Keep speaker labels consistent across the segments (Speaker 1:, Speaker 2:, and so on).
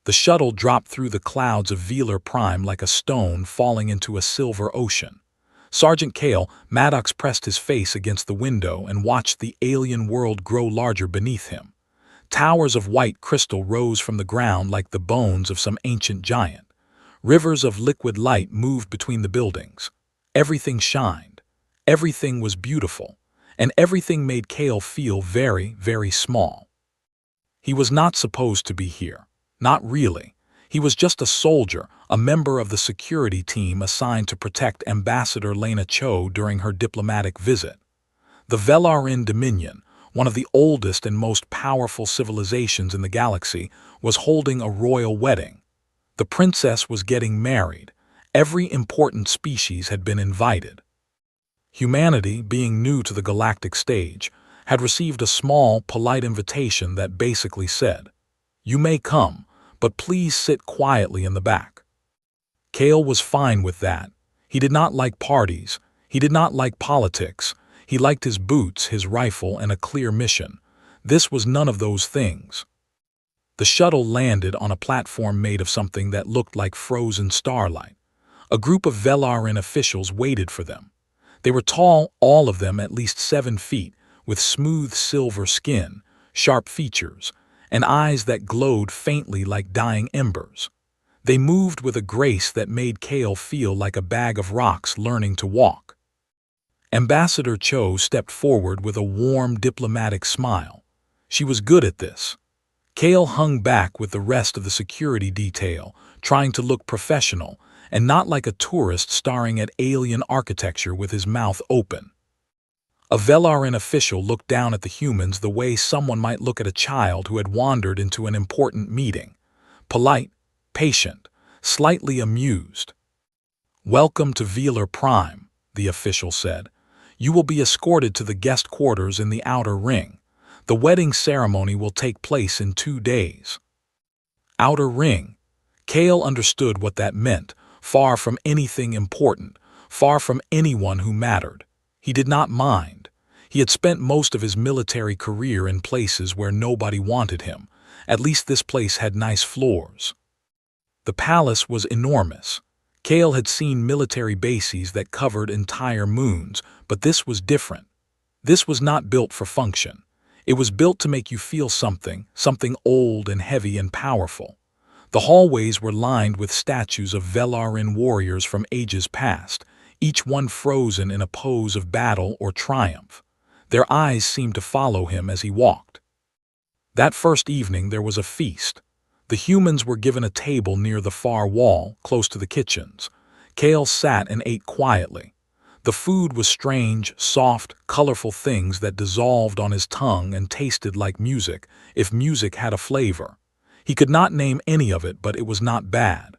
Speaker 1: The shuttle dropped through the clouds of Velar Prime like a stone falling into a silver ocean. Sergeant Kale Maddox pressed his face against the window and watched the alien world grow larger beneath him. Towers of white crystal rose from the ground like the bones of some ancient giant. Rivers of liquid light moved between the buildings. Everything shined. Everything was beautiful. And everything made Kale feel very, very small. He was not supposed to be here. Not really. He was just a soldier, a member of the security team assigned to protect Ambassador Lena Cho during her diplomatic visit. The Velarin Dominion, one of the oldest and most powerful civilizations in the galaxy, was holding a royal wedding. The princess was getting married. Every important species had been invited. Humanity, being new to the galactic stage, had received a small, polite invitation that basically said, "You may come, but please sit quietly in the back." Kale was fine with that. He did not like parties. He did not like politics. He liked his boots, his rifle, and a clear mission. This was none of those things. The shuttle landed on a platform made of something that looked like frozen starlight. A group of Velarin officials waited for them. They were tall, all of them at least 7 feet, with smooth silver skin, sharp features, and eyes that glowed faintly like dying embers. They moved with a grace that made Kale feel like a bag of rocks learning to walk. Ambassador Cho stepped forward with a warm, diplomatic smile. She was good at this. Kale hung back with the rest of the security detail, trying to look professional, and not like a tourist staring at alien architecture with his mouth open. A Velarin official looked down at the humans the way someone might look at a child who had wandered into an important meeting. Polite, patient, slightly amused. "Welcome to Velar Prime," the official said. "You will be escorted to the guest quarters in the outer ring. The wedding ceremony will take place in 2 days." Outer ring. Kale understood what that meant. Far from anything important, far from anyone who mattered. He did not mind. He had spent most of his military career in places where nobody wanted him. At least this place had nice floors. The palace was enormous. Kale had seen military bases that covered entire moons, but this was different. This was not built for function. It was built to make you feel something old and heavy and powerful. The hallways were lined with statues of Velarin warriors from ages past, each one frozen in a pose of battle or triumph. Their eyes seemed to follow him as he walked. That first evening there was a feast. The humans were given a table near the far wall, close to the kitchens. Kale sat and ate quietly. The food was strange, soft, colorful things that dissolved on his tongue and tasted like music, if music had a flavor. He could not name any of it, but it was not bad.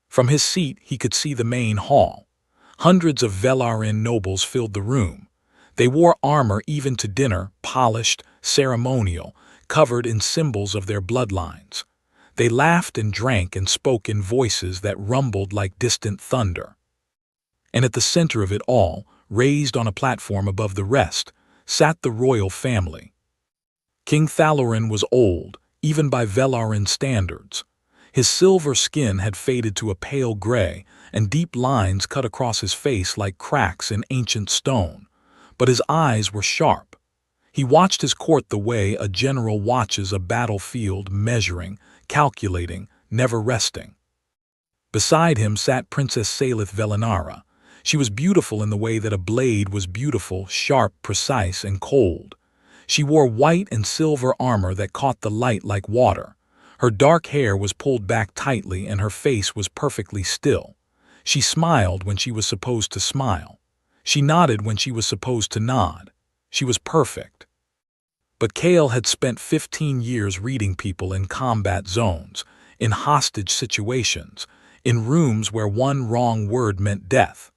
Speaker 1: From his seat, he could see the main hall. Hundreds of Velarin nobles filled the room. They wore armor even to dinner, polished, ceremonial, covered in symbols of their bloodlines. They laughed and drank and spoke in voices that rumbled like distant thunder. And at the center of it all, raised on a platform above the rest, sat the royal family. King Thalorin was old, even by Velarin standards. His silver skin had faded to a pale gray, and deep lines cut across his face like cracks in ancient stone. But his eyes were sharp. He watched his court the way a general watches a battlefield, measuring, calculating, never resting. Beside him sat Princess Salith Velinara. She was beautiful in the way that a blade was beautiful, sharp, precise, and cold. She wore white and silver armor that caught the light like water. Her dark hair was pulled back tightly and her face was perfectly still. She smiled when she was supposed to smile. She nodded when she was supposed to nod. She was perfect. But Kale had spent 15 years reading people in combat zones, in hostage situations, in rooms where one wrong word meant death.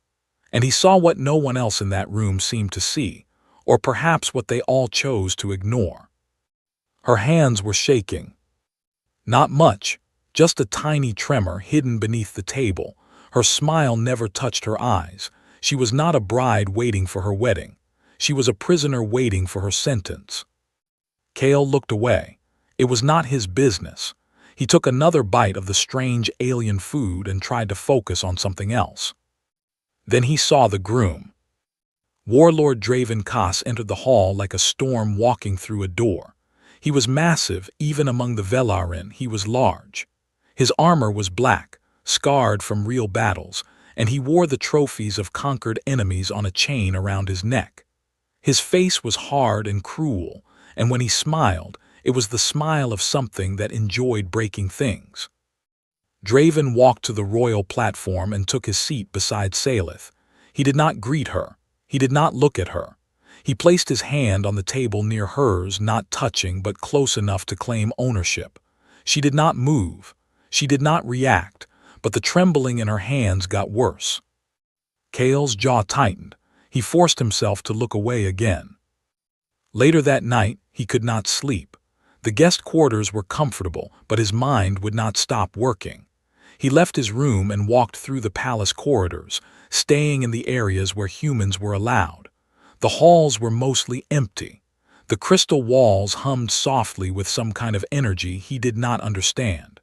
Speaker 1: And he saw what no one else in that room seemed to see, or perhaps what they all chose to ignore. Her hands were shaking. Not much, just a tiny tremor hidden beneath the table. Her smile never touched her eyes. She was not a bride waiting for her wedding. She was a prisoner waiting for her sentence. Kale looked away. It was not his business. He took another bite of the strange alien food and tried to focus on something else. Then he saw the groom. Warlord Draven Kaas entered the hall like a storm walking through a door. He was massive, even among the Velarin he was large. His armor was black, scarred from real battles, and he wore the trophies of conquered enemies on a chain around his neck. His face was hard and cruel, and when he smiled, it was the smile of something that enjoyed breaking things. Draven walked to the royal platform and took his seat beside Salith. He did not greet her. He did not look at her. He placed his hand on the table near hers, not touching but close enough to claim ownership. She did not move. She did not react, but the trembling in her hands got worse. Chaol's jaw tightened. He forced himself to look away again. Later that night, he could not sleep. The guest quarters were comfortable, but his mind would not stop working. He left his room and walked through the palace corridors, staying in the areas where humans were allowed. The halls were mostly empty. The crystal walls hummed softly with some kind of energy he did not understand.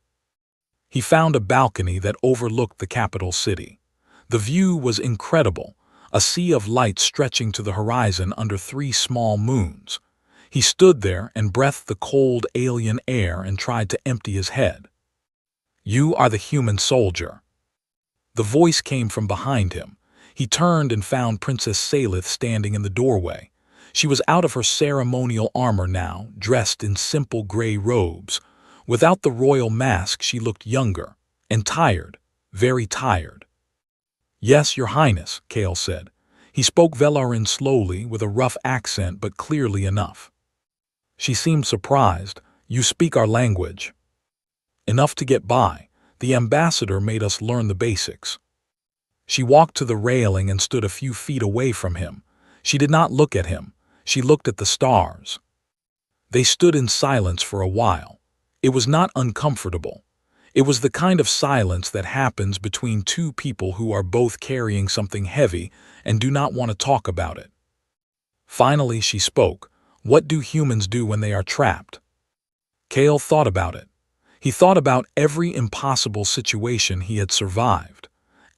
Speaker 1: He found a balcony that overlooked the capital city. The view was incredible, a sea of light stretching to the horizon under 3 small moons. He stood there and breathed the cold alien air and tried to empty his head. "You are the human soldier." The voice came from behind him. He turned and found Princess Salith standing in the doorway. She was out of her ceremonial armor now, dressed in simple gray robes. Without the royal mask, she looked younger and tired, very tired. "Yes, Your Highness," Chaol said. He spoke Velarin slowly, with a rough accent but clearly enough. She seemed surprised. "You speak our language." "Enough to get by. The ambassador made us learn the basics." She walked to the railing and stood a few feet away from him. She did not look at him. She looked at the stars. They stood in silence for a while. It was not uncomfortable. It was the kind of silence that happens between two people who are both carrying something heavy and do not want to talk about it. Finally, she spoke. "What do humans do when they are trapped?" Chaol thought about it. He thought about every impossible situation he had survived,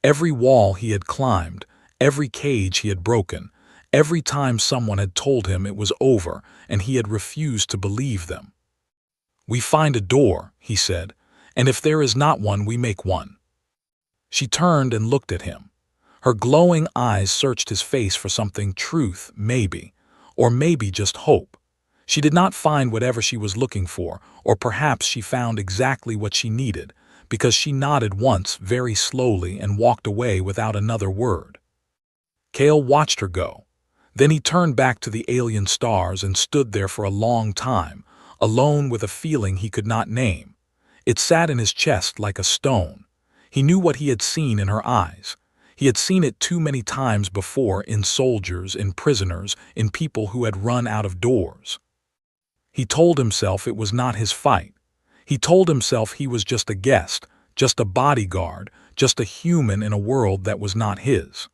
Speaker 1: every wall he had climbed, every cage he had broken, every time someone had told him it was over and he had refused to believe them. "We find a door," he said, "and if there is not one, we make one." She turned and looked at him. Her glowing eyes searched his face for something: truth, maybe, or maybe just hope. She did not find whatever she was looking for, or perhaps she found exactly what she needed, because she nodded once very slowly and walked away without another word. Chaol watched her go. Then he turned back to the alien stars and stood there for a long time, alone with a feeling he could not name. It sat in his chest like a stone. He knew what he had seen in her eyes. He had seen it too many times before, in soldiers, in prisoners, in people who had run out of doors. He told himself it was not his fight. He told himself he was just a guest, just a bodyguard, just a human in a world that was not his.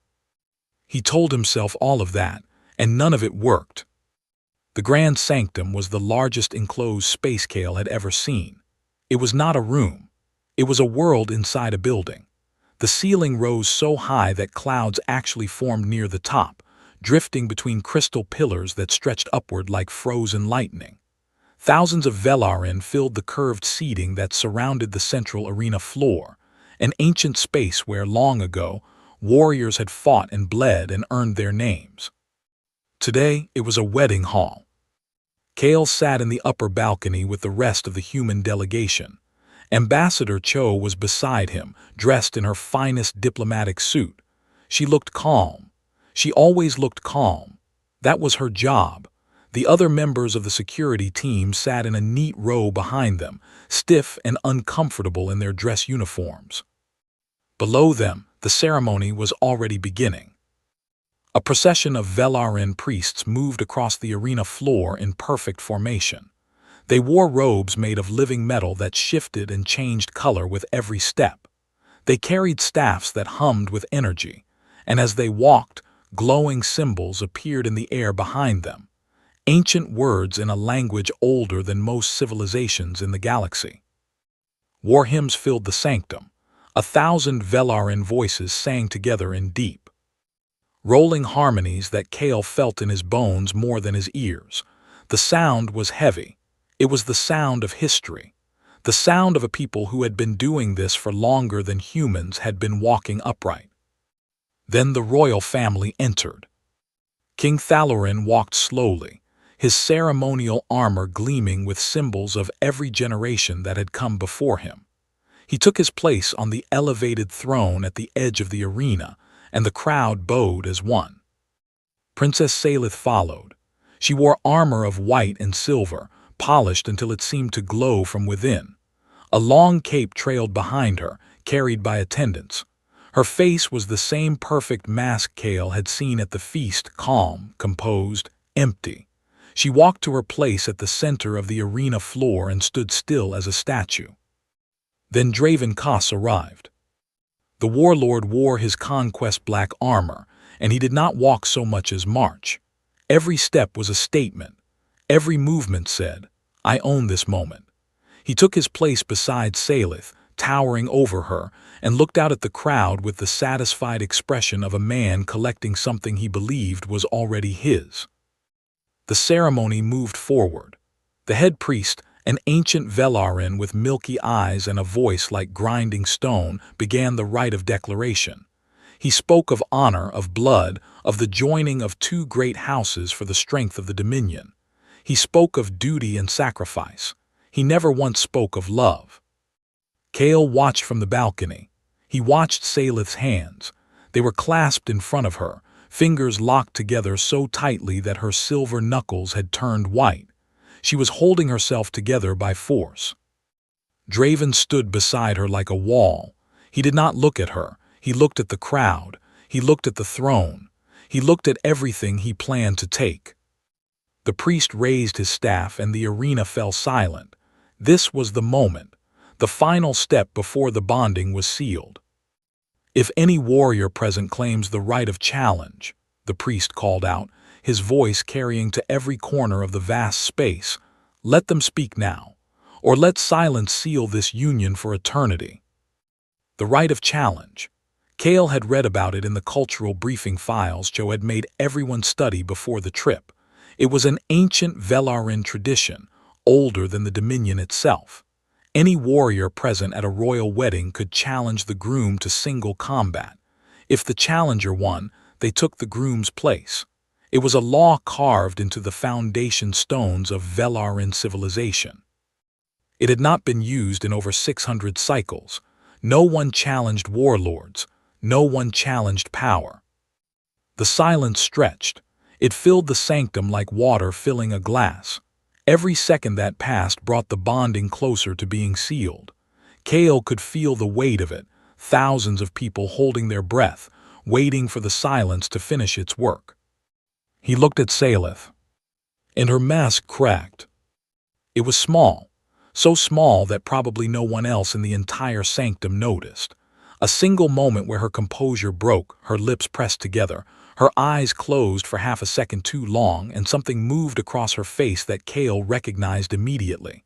Speaker 1: He told himself all of that, and none of it worked. The Grand Sanctum was the largest enclosed space Chaol had ever seen. It was not a room. It was a world inside a building. The ceiling rose so high that clouds actually formed near the top, drifting between crystal pillars that stretched upward like frozen lightning. Thousands of Velarin filled the curved seating that surrounded the central arena floor, an ancient space where, long ago, warriors had fought and bled and earned their names. Today, it was a wedding hall. Chaol sat in the upper balcony with the rest of the human delegation. Ambassador Cho was beside him, dressed in her finest diplomatic suit. She looked calm. She always looked calm. That was her job. The other members of the security team sat in a neat row behind them, stiff and uncomfortable in their dress uniforms. Below them, the ceremony was already beginning. A procession of Velarin priests moved across the arena floor in perfect formation. They wore robes made of living metal that shifted and changed color with every step. They carried staffs that hummed with energy, and as they walked, glowing symbols appeared in the air behind them. Ancient words in a language older than most civilizations in the galaxy. War hymns filled the sanctum. 1,000 Velarin voices sang together in deep, rolling harmonies that Kale felt in his bones more than his ears. The sound was heavy. It was the sound of history. The sound of a people who had been doing this for longer than humans had been walking upright. Then the royal family entered. King Thalorin walked slowly, his ceremonial armor gleaming with symbols of every generation that had come before him. He took his place on the elevated throne at the edge of the arena, and the crowd bowed as one. Princess Salith followed. She wore armor of white and silver, polished until it seemed to glow from within. A long cape trailed behind her, carried by attendants. Her face was the same perfect mask Kale had seen at the feast, calm, composed, empty. She walked to her place at the center of the arena floor and stood still as a statue. Then Draven Koss arrived. The warlord wore his conquest black armor, and he did not walk so much as march. Every step was a statement. Every movement said, "I own this moment." He took his place beside Salith, towering over her, and looked out at the crowd with the satisfied expression of a man collecting something he believed was already his. The ceremony moved forward. The head priest, an ancient Velarin with milky eyes and a voice like grinding stone, began the rite of declaration. He spoke of honor, of blood, of the joining of two great houses for the strength of the Dominion. He spoke of duty and sacrifice. He never once spoke of love. Kale watched from the balcony. He watched Salith's hands. They were clasped in front of her, fingers locked together so tightly that her silver knuckles had turned white. She was holding herself together by force. Draven stood beside her like a wall. He did not look at her. He looked at the crowd. He looked at the throne. He looked at everything he planned to take. The priest raised his staff and the arena fell silent. This was the moment, the final step before the bonding was sealed. "If any warrior present claims the right of challenge," the priest called out, his voice carrying to every corner of the vast space, "let them speak now, or let silence seal this union for eternity." The right of challenge. Kale had read about it in the cultural briefing files Joe had made everyone study before the trip. It was an ancient Velarin tradition, older than the Dominion itself. Any warrior present at a royal wedding could challenge the groom to single combat. If the challenger won, they took the groom's place. It was a law carved into the foundation stones of Velarin civilization. It had not been used in over 600 cycles. No one challenged warlords. No one challenged power. The silence stretched. It filled the sanctum like water filling a glass. Every second that passed brought the bonding closer to being sealed. Kale could feel the weight of it, thousands of people holding their breath, waiting for the silence to finish its work. He looked at Salith, and her mask cracked. It was small, so small that probably no one else in the entire sanctum noticed. A single moment where her composure broke, her lips pressed together, her eyes closed for half a second too long, and something moved across her face that Kale recognized immediately.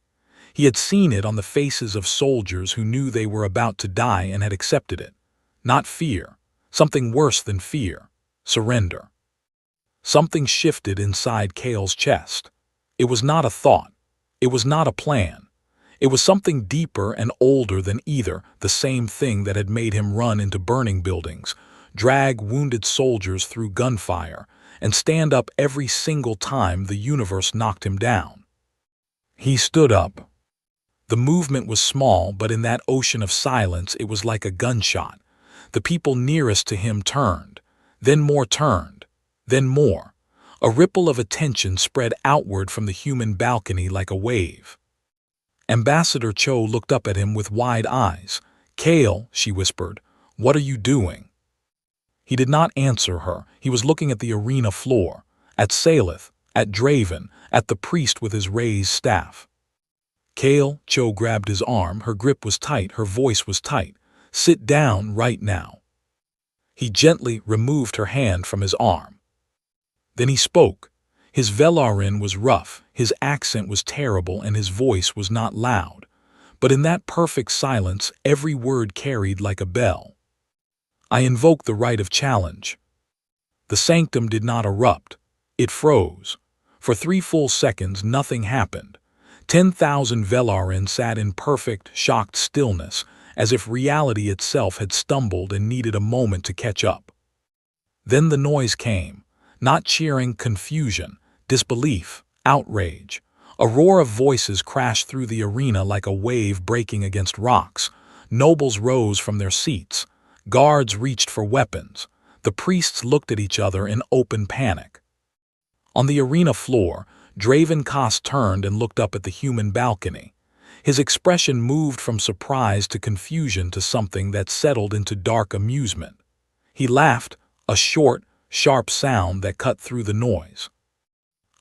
Speaker 1: He had seen it on the faces of soldiers who knew they were about to die and had accepted it. Not fear, something worse than fear, surrender. Something shifted inside Kale's chest. It was not a thought. It was not a plan. It was something deeper and older than either, the same thing that had made him run into burning buildings, drag wounded soldiers through gunfire, and stand up every single time the universe knocked him down. He stood up. The movement was small, but in that ocean of silence it was like a gunshot. The people nearest to him turned, then more turned, then more. A ripple of attention spread outward from the human balcony like a wave. Ambassador Cho looked up at him with wide eyes. "Kale," she whispered, "what are you doing?" He did not answer her. He was looking at the arena floor, at Salith, at Draven, at the priest with his raised staff. "Kale," Cho grabbed his arm. Her grip was tight, her voice was tight. "Sit down right now." He gently removed her hand from his arm. Then he spoke. His Velarin was rough, his accent was terrible, and his voice was not loud. but in that perfect silence every word carried like a bell. "I invoke the right of challenge." The sanctum did not erupt. It froze. For 3 full seconds nothing happened. 10,000 Velarin sat in perfect, shocked stillness, as if reality itself had stumbled and needed a moment to catch up. Then the noise came. Not cheering, confusion, disbelief, outrage. A roar of voices crashed through the arena like a wave breaking against rocks. Nobles rose from their seats. Guards reached for weapons. The priests looked at each other in open panic. On the arena floor, Draven Koss turned and looked up at the human balcony. His expression moved from surprise to confusion to something that settled into dark amusement. He laughed, a short, sharp sound that cut through the noise.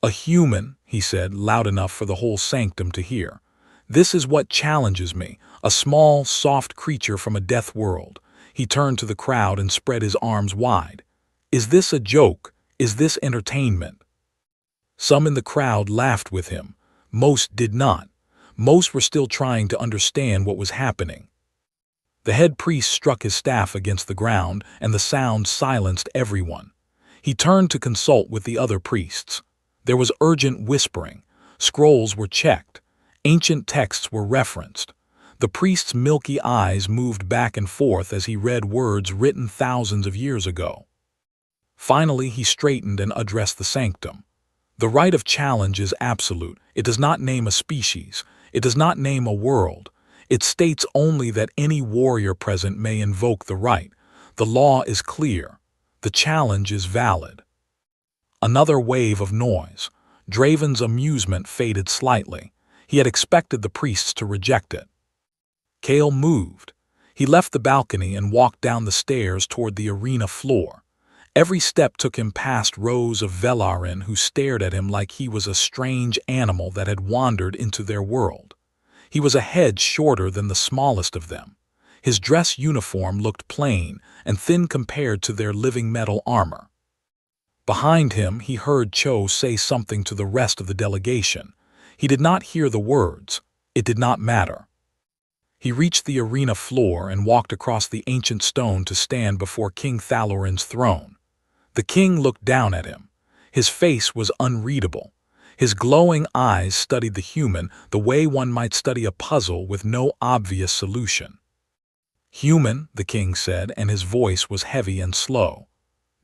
Speaker 1: "A human," he said, loud enough for the whole sanctum to hear. "This is what challenges me, a small, soft creature from a death world." He turned to the crowd and spread his arms wide. "Is this a joke? Is this entertainment?" Some in the crowd laughed with him. Most did not. Most were still trying to understand what was happening. The head priest struck his staff against the ground, and the sound silenced everyone. He turned to consult with the other priests. There was urgent whispering. Scrolls were checked. Ancient texts were referenced. The priest's milky eyes moved back and forth as he read words written thousands of years ago. Finally, he straightened and addressed the sanctum. "The right of challenge is absolute. It does not name a species. It does not name a world. It states only that any warrior present may invoke the right. The law is clear. The challenge is valid." Another wave of noise. Draven's amusement faded slightly. He had expected the priests to reject it. Chaol moved. He left the balcony and walked down the stairs toward the arena floor. Every step took him past rows of Velarin who stared at him like he was a strange animal that had wandered into their world. He was a head shorter than the smallest of them. His dress uniform looked plain and thin compared to their living metal armor. Behind him, he heard Cho say something to the rest of the delegation. He did not hear the words. It did not matter. He reached the arena floor and walked across the ancient stone to stand before King Thalorin's throne. The king looked down at him. His face was unreadable. His glowing eyes studied the human the way one might study a puzzle with no obvious solution. "Human," the king said, and his voice was heavy and slow.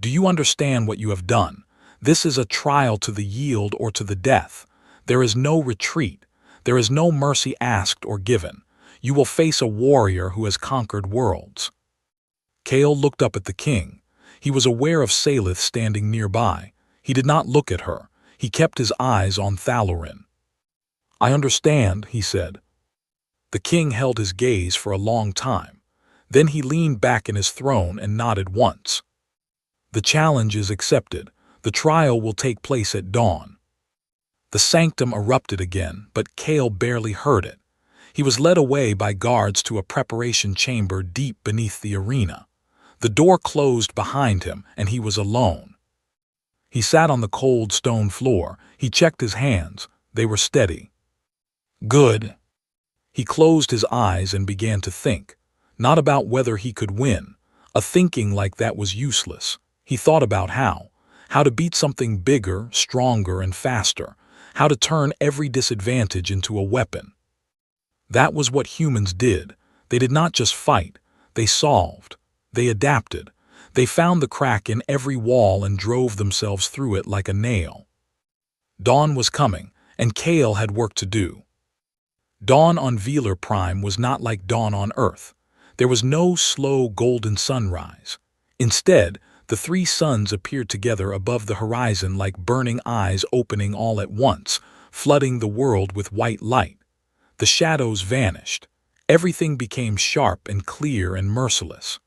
Speaker 1: "Do you understand what you have done? This is a trial to the yield or to the death. There is no retreat. There is no mercy asked or given. You will face a warrior who has conquered worlds." Chaol looked up at the king. He was aware of Salith standing nearby. He did not look at her. He kept his eyes on Thalorin. "I understand," he said. The king held his gaze for a long time. Then he leaned back in his throne and nodded once. "The challenge is accepted. The trial will take place at dawn." The sanctum erupted again, but Chaol barely heard it. He was led away by guards to a preparation chamber deep beneath the arena. The door closed behind him, and he was alone. He sat on the cold stone floor. He checked his hands. They were steady. "Good." He closed his eyes and began to think. Not about whether he could win. A thinking like that was useless. He thought about how to beat something bigger, stronger, and faster. How to turn every disadvantage into a weapon. That was what humans did. They did not just fight. They solved. They adapted. They found the crack in every wall and drove themselves through it like a nail. Dawn was coming, and Chaol had work to do. Dawn on Velar Prime was not like dawn on Earth. There was no slow golden sunrise. Instead, the 3 suns appeared together above the horizon like burning eyes opening all at once, flooding the world with white light. The shadows vanished. Everything became sharp and clear and merciless.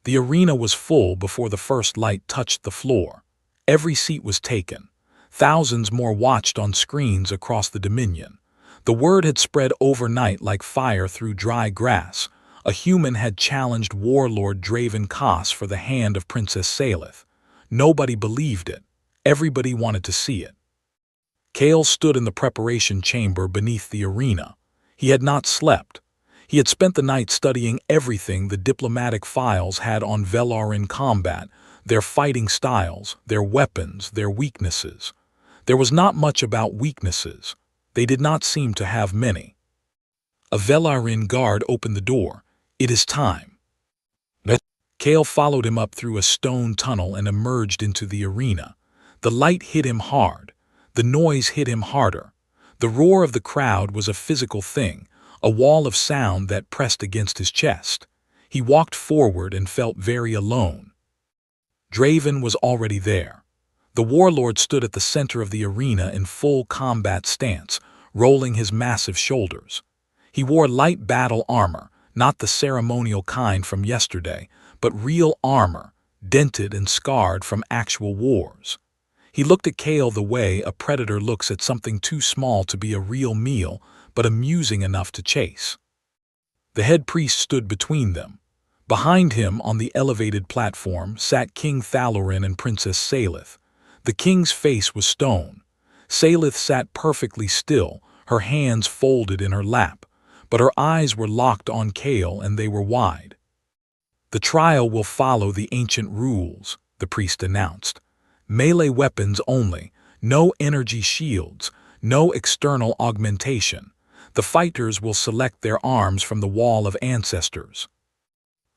Speaker 1: The arena was full before the first light touched the floor. Every seat was taken. Thousands more watched on screens across the Dominion. The word had spread overnight like fire through dry grass. A human had challenged warlord Draven Koss for the hand of Princess Salith. Nobody believed it. Everybody wanted to see it. Chaol stood in the preparation chamber beneath the arena. He had not slept. He had spent the night studying everything the diplomatic files had on Velarin combat, their fighting styles, their weapons, their weaknesses. There was not much about weaknesses. They did not seem to have many. A Velarin guard opened the door. "It is time." Cale followed him up through a stone tunnel and emerged into the arena. The light hit him hard. The noise hit him harder. The roar of the crowd was a physical thing, a wall of sound that pressed against his chest. He walked forward and felt very alone. Draven was already there. The warlord stood at the center of the arena in full combat stance, rolling his massive shoulders. He wore light battle armor, not the ceremonial kind from yesterday, but real armor, dented and scarred from actual wars. He looked at Cale the way a predator looks at something too small to be a real meal, but amusing enough to chase. The head priest stood between them. Behind him, on the elevated platform, sat King Thalorin and Princess Salith. The king's face was stone. Salith sat perfectly still, her hands folded in her lap, but her eyes were locked on Cale and they were wide. "The trial will follow the ancient rules," the priest announced. "Melee weapons only, no energy shields, no external augmentation. The fighters will select their arms from the Wall of Ancestors."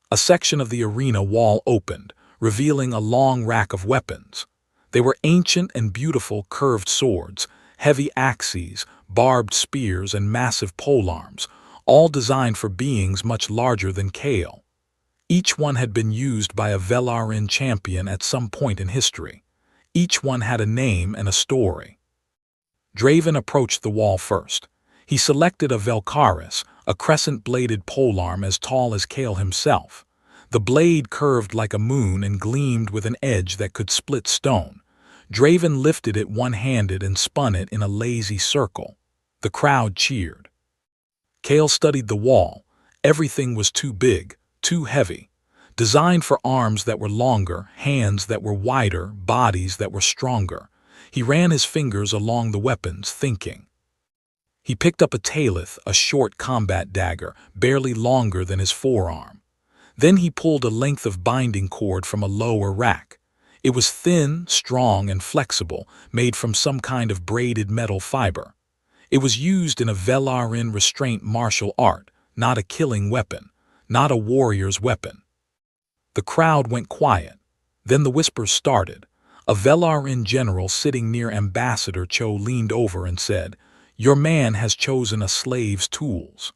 Speaker 1: A section of the arena wall opened, revealing a long rack of weapons. They were ancient and beautiful curved swords, heavy axes, barbed spears, and massive polearms, all designed for beings much larger than Cale. Each one had been used by a Velarin champion at some point in history. Each one had a name and a story. Draven approached the wall first. He selected a Velkaris, a crescent-bladed polearm as tall as Cale himself. The blade curved like a moon and gleamed with an edge that could split stone. Draven lifted it one-handed and spun it in a lazy circle. The crowd cheered. Cale studied the wall. Everything was too big, too heavy. Designed for arms that were longer, hands that were wider, bodies that were stronger. He ran his fingers along the weapons, thinking. He picked up a Talith, a short combat dagger, barely longer than his forearm. Then he pulled a length of binding cord from a lower rack. It was thin, strong, and flexible, made from some kind of braided metal fiber. It was used in a Velarin restraint martial art, not a killing weapon, not a warrior's weapon. The crowd went quiet. Then the whispers started. A Velarin general sitting near Ambassador Cho leaned over and said, "Your man has chosen a slave's tools."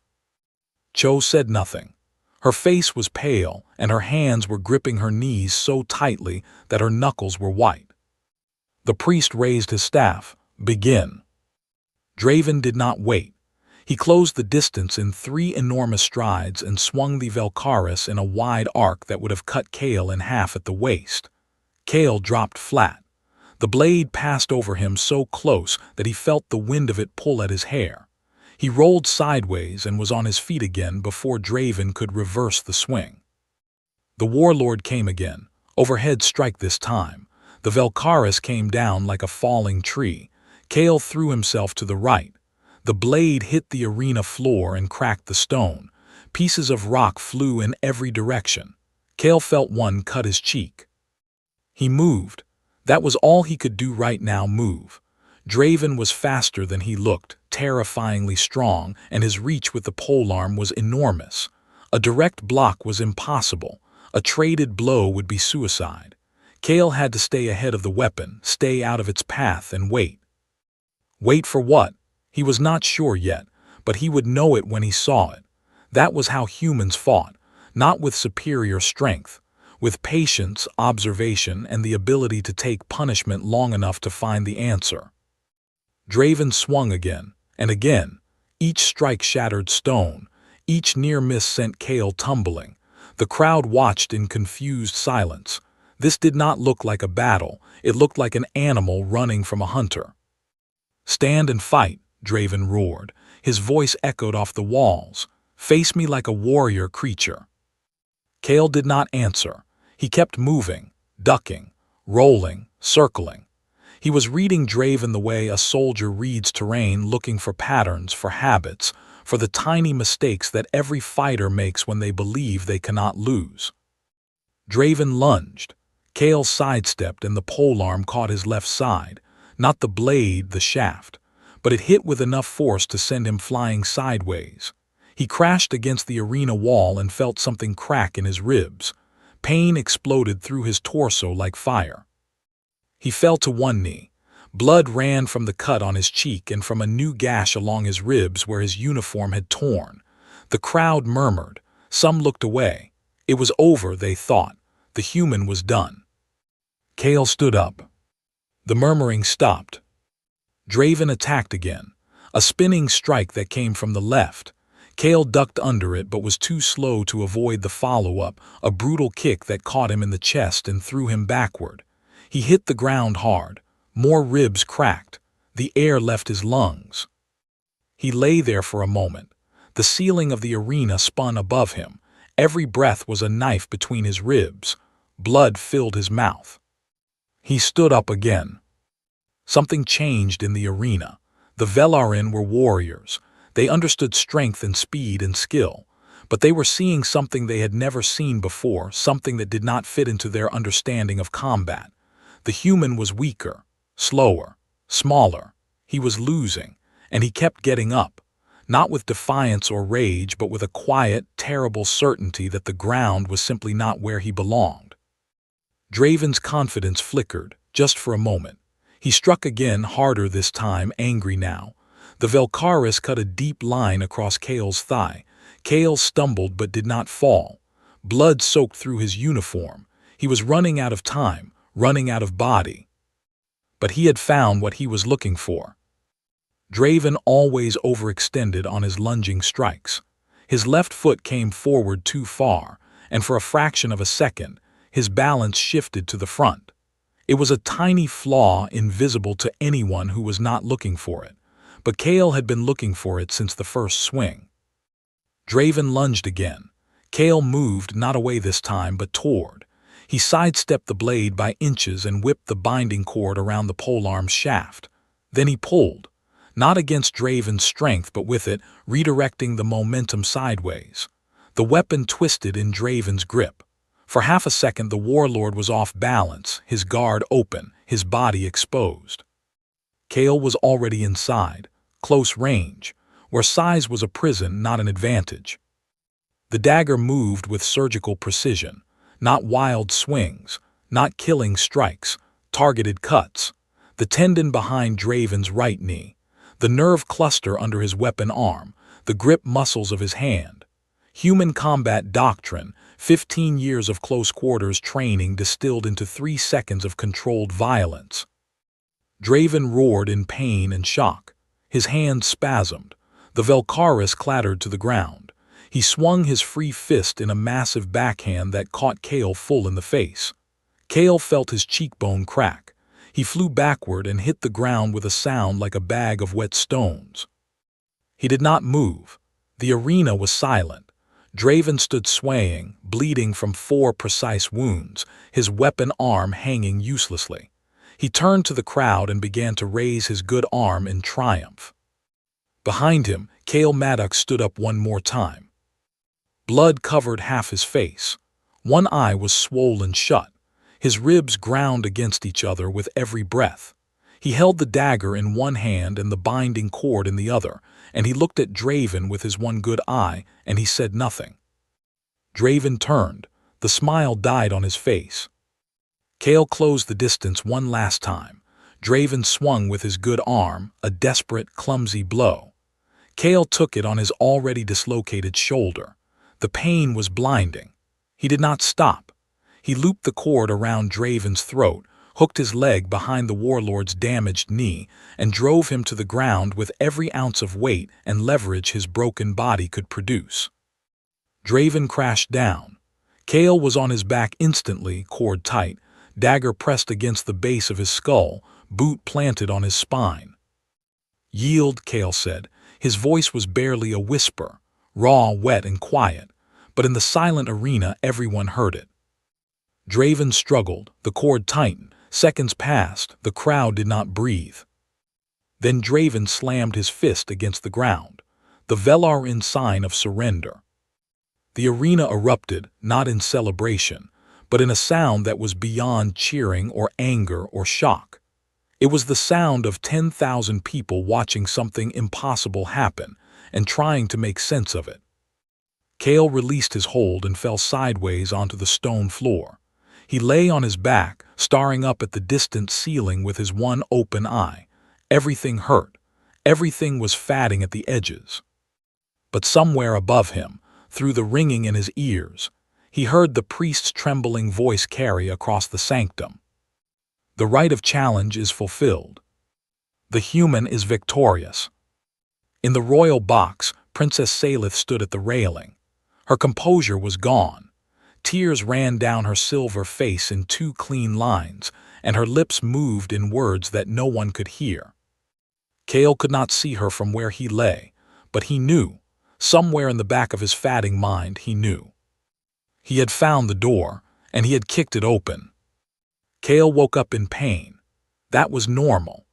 Speaker 1: Cho said nothing. Her face was pale, and her hands were gripping her knees so tightly that her knuckles were white. The priest raised his staff. "Begin." Draven did not wait. He closed the distance in 3 enormous strides and swung the Velkaris in a wide arc that would have cut Cale in half at the waist. Cale dropped flat. The blade passed over him so close that he felt the wind of it pull at his hair. He rolled sideways and was on his feet again before Draven could reverse the swing. The warlord came again, overhead strike this time. The Velkaris came down like a falling tree. Cale threw himself to the right. The blade hit the arena floor and cracked the stone. Pieces of rock flew in every direction. Cale felt one cut his cheek. He moved. That was all he could do right now, move. Draven was faster than he looked, terrifyingly strong, and his reach with the polearm was enormous. A direct block was impossible. A traded blow would be suicide. Cale had to stay ahead of the weapon, stay out of its path, and wait. Wait for what? He was not sure yet, but he would know it when he saw it. That was how humans fought, not with superior strength, with patience, observation, and the ability to take punishment long enough to find the answer. Draven swung again, and again. Each strike shattered stone. Each near miss sent Cale tumbling. The crowd watched in confused silence. This did not look like a battle. It looked like an animal running from a hunter. "Stand and fight," Draven roared. His voice echoed off the walls. "Face me like a warrior creature." Cale did not answer. He kept moving, ducking, rolling, circling. He was reading Draven the way a soldier reads terrain, looking for patterns, for habits, for the tiny mistakes that every fighter makes when they believe they cannot lose. Draven lunged. Kale sidestepped and the polearm caught his left side, not the blade, the shaft, but it hit with enough force to send him flying sideways. He crashed against the arena wall and felt something crack in his ribs. Pain exploded through his torso like fire. He fell to one knee. Blood ran from the cut on his cheek and from a new gash along his ribs where his uniform had torn. The crowd murmured. Some looked away. It was over, they thought. The human was done. Kale stood up. The murmuring stopped. Draven attacked again, a spinning strike that came from the left. Kale ducked under it but was too slow to avoid the follow-up, a brutal kick that caught him in the chest and threw him backward. He hit the ground hard. More ribs cracked. The air left his lungs. He lay there for a moment. The ceiling of the arena spun above him. Every breath was a knife between his ribs. Blood filled his mouth. He stood up again. Something changed in the arena. The Velarin were warriors. They understood strength and speed and skill, but they were seeing something they had never seen before, something that did not fit into their understanding of combat. The human was weaker, slower, smaller. He was losing, and he kept getting up, not with defiance or rage, but with a quiet, terrible certainty that the ground was simply not where he belonged. Draven's confidence flickered, just for a moment. He struck again, harder this time, angry now. The Velkaris cut a deep line across Kale's thigh. Kale stumbled but did not fall. Blood soaked through his uniform. He was running out of time, running out of body. But he had found what he was looking for. Draven always overextended on his lunging strikes. His left foot came forward too far, and for a fraction of a second, his balance shifted to the front. It was a tiny flaw invisible to anyone who was not looking for it, but Kale had been looking for it since the first swing. Draven lunged again. Kale moved not away this time, but toward. He sidestepped the blade by inches and whipped the binding cord around the polearm's shaft. Then he pulled, not against Draven's strength but with it, redirecting the momentum sideways. The weapon twisted in Draven's grip. For half a second the warlord was off balance, his guard open, his body exposed. Kale was already inside, close range, where size was a prison, not an advantage. The dagger moved with surgical precision, not wild swings, not killing strikes, targeted cuts. The tendon behind Draven's right knee, the nerve cluster under his weapon arm, the grip muscles of his hand. Human combat doctrine, 15 years of close quarters training distilled into 3 seconds of controlled violence. Draven roared in pain and shock. His hands spasmed. The Velkaris clattered to the ground. He swung his free fist in a massive backhand that caught Kale full in the face. Kale felt his cheekbone crack. He flew backward and hit the ground with a sound like a bag of wet stones. He did not move. The arena was silent. Draven stood swaying, bleeding from 4 precise wounds, his weapon arm hanging uselessly. He turned to the crowd and began to raise his good arm in triumph. Behind him, Kale Maddox stood up one more time. Blood covered half his face. One eye was swollen shut. His ribs ground against each other with every breath. He held the dagger in one hand and the binding cord in the other, and he looked at Draven with his one good eye, and he said nothing. Draven turned. The smile died on his face. Kale closed the distance one last time. Draven swung with his good arm, a desperate, clumsy blow. Kale took it on his already dislocated shoulder. The pain was blinding. He did not stop. He looped the cord around Draven's throat, hooked his leg behind the warlord's damaged knee, and drove him to the ground with every ounce of weight and leverage his broken body could produce. Draven crashed down. Kale was on his back instantly, cord tight, dagger pressed against the base of his skull, boot planted on his spine. "Yield," Kale said. His voice was barely a whisper, raw, wet, and quiet, but in the silent arena everyone heard it. Draven struggled, the cord tightened. Seconds passed, the crowd did not breathe. Then Draven slammed his fist against the ground. the Velarin sign of surrender. The arena erupted, not in celebration, but in a sound that was beyond cheering or anger or shock. It was the sound of 10,000 people watching something impossible happen and trying to make sense of it. Chaol released his hold and fell sideways onto the stone floor. He lay on his back, staring up at the distant ceiling with his one open eye. Everything hurt. Everything was fatting at the edges. But somewhere above him, through the ringing in his ears, he heard the priest's trembling voice carry across the sanctum. The rite of challenge is fulfilled. The human is victorious. In the royal box, Princess Salith stood at the railing. Her composure was gone. Tears ran down her silver face in 2 clean lines, and her lips moved in words that no one could hear. Chaol could not see her from where he lay, but he knew. Somewhere in the back of his fatting mind, he knew. He had found the door, and he had kicked it open. Chaol woke up in pain. That was normal.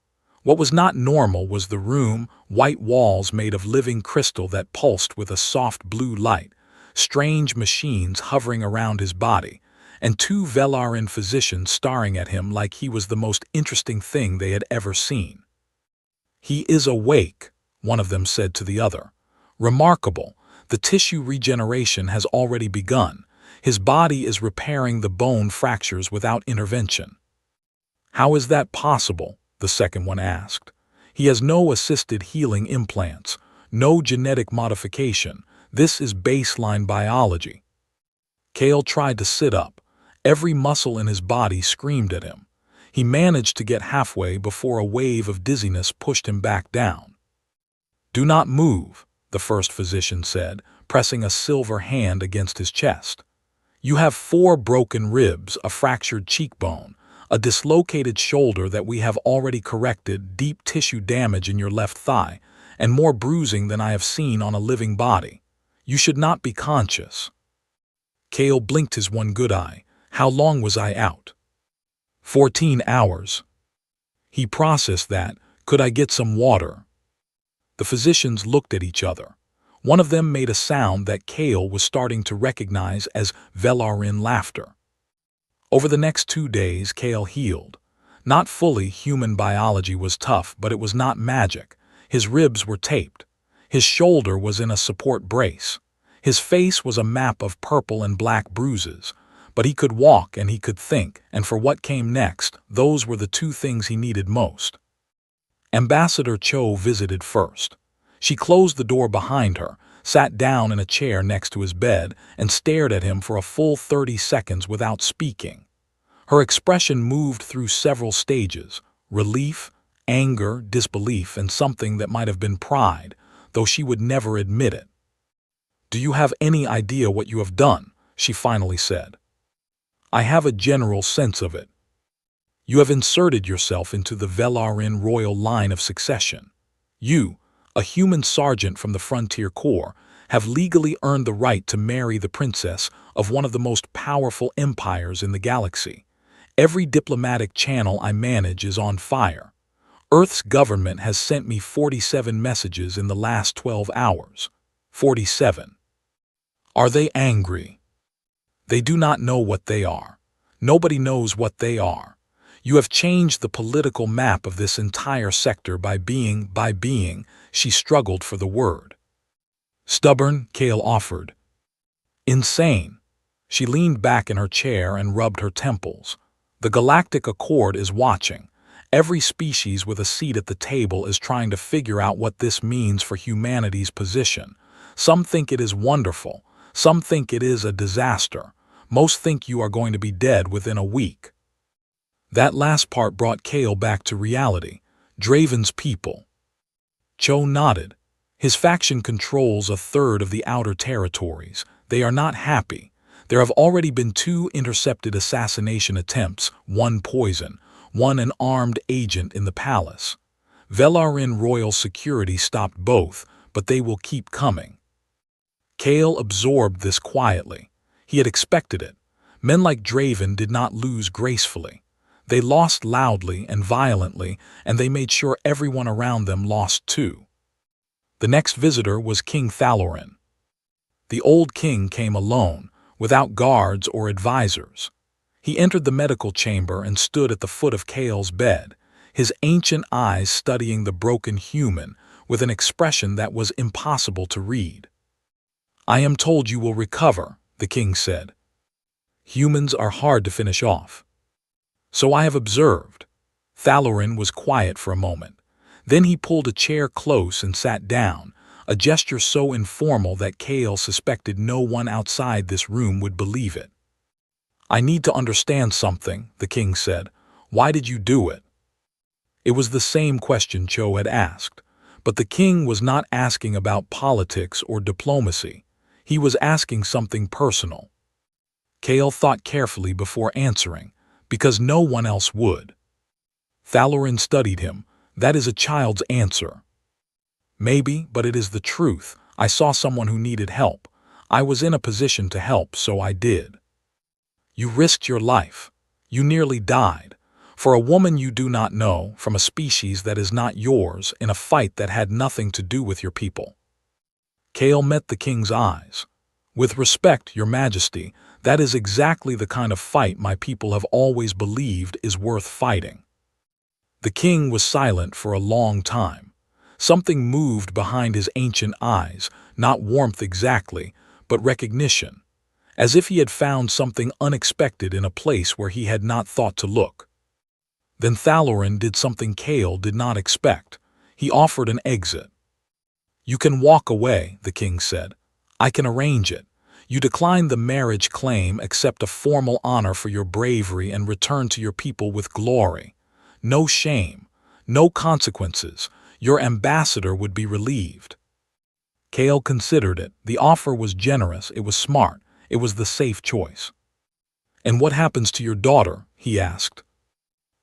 Speaker 1: What was not normal was the room, white walls made of living crystal that pulsed with a soft blue light, strange machines hovering around his body, and 2 Velarin physicians staring at him like he was the most interesting thing they had ever seen. "He is awake," one of them said to the other. "Remarkable. The tissue regeneration has already begun. His body is repairing the bone fractures without intervention." "How is that possible?" the second one asked. "He has no assisted healing implants, no genetic modification. This is baseline biology." Chaol tried to sit up. Every muscle in his body screamed at him. He managed to get halfway before a wave of dizziness pushed him back down. "Do not move," the first physician said, pressing a silver hand against his chest. "You have 4 broken ribs, a fractured cheekbone, a dislocated shoulder that we have already corrected, deep tissue damage in your left thigh, and more bruising than I have seen on a living body. You should not be conscious." Chaol blinked his one good eye. "How long was I out?" 14 hours. He processed that. "Could I get some water?" The physicians looked at each other. One of them made a sound that Chaol was starting to recognize as Velarin laughter. Over the next 2 days, Chaol healed. Not fully. Human biology was tough, but it was not magic. His ribs were taped. His shoulder was in a support brace. His face was a map of purple and black bruises. But he could walk and he could think, and for what came next, those were the 2 things he needed most. Ambassador Cho visited first. She closed the door behind her, sat down in a chair next to his bed, and stared at him for a full 30 seconds without speaking. Her expression moved through several stages: relief, anger, disbelief, and something that might have been pride, though she would never admit it. "Do you have any idea what you have done?" she finally said. "I have a general sense of it. You have inserted yourself into the Velarin royal line of succession. You, a human sergeant from the Frontier Corps, have legally earned the right to marry the princess of one of the most powerful empires in the galaxy. Every diplomatic channel I manage is on fire. Earth's government has sent me 47 messages in the last 12 hours. 47. Are they angry? They do not know what they are. Nobody knows what they are. You have changed the political map of this entire sector by being, she struggled for the word. Stubborn, Chaol offered. Insane. She leaned back in her chair and rubbed her temples. The Galactic Accord is watching. Every species with a seat at the table is trying to figure out what this means for humanity's position. Some think it is wonderful. Some think it is a disaster. Most think you are going to be dead within a week. That last part brought Chaol back to reality. Draven's people. Cho nodded. His faction controls a third of the outer territories. They are not happy. There have already been 2 intercepted assassination attempts, 1 poison, 1 an armed agent in the palace. Velarin royal security stopped both, but they will keep coming. Chaol absorbed this quietly. He had expected it. Men like Draven did not lose gracefully. They lost loudly and violently, and they made sure everyone around them lost too. The next visitor was King Thalorin. The old king came alone, without guards or advisors. He entered the medical chamber and stood at the foot of Kael's bed, his ancient eyes studying the broken human with an expression that was impossible to read. "I am told you will recover," the king said. "Humans are hard to finish off." "So I have observed." Thalorin was quiet for a moment. Then he pulled a chair close and sat down, a gesture so informal that Kael suspected no one outside this room would believe it. "I need to understand something," the king said. "Why did you do it?" It was the same question Cho had asked, but the king was not asking about politics or diplomacy. He was asking something personal. Kael thought carefully before answering, because no one else would. Thalorin studied him. "That is a child's answer." "Maybe, but it is the truth. I saw someone who needed help. I was in a position to help, so I did." "You risked your life. You nearly died. For a woman you do not know, from a species that is not yours, in a fight that had nothing to do with your people." Kael met the king's eyes. "With respect, your majesty, that is exactly the kind of fight my people have always believed is worth fighting." The king was silent for a long time. Something moved behind his ancient eyes, not warmth exactly, but recognition, as if he had found something unexpected in a place where he had not thought to look. Then Thalorin did something Kael did not expect. He offered an exit. "You can walk away," the king said. "I can arrange it. You decline the marriage claim, accept a formal honor for your bravery, and return to your people with glory. No shame, no consequences. Your ambassador would be relieved." Kael considered it. The offer was generous, it was smart, it was the safe choice. "And what happens to your daughter?" he asked.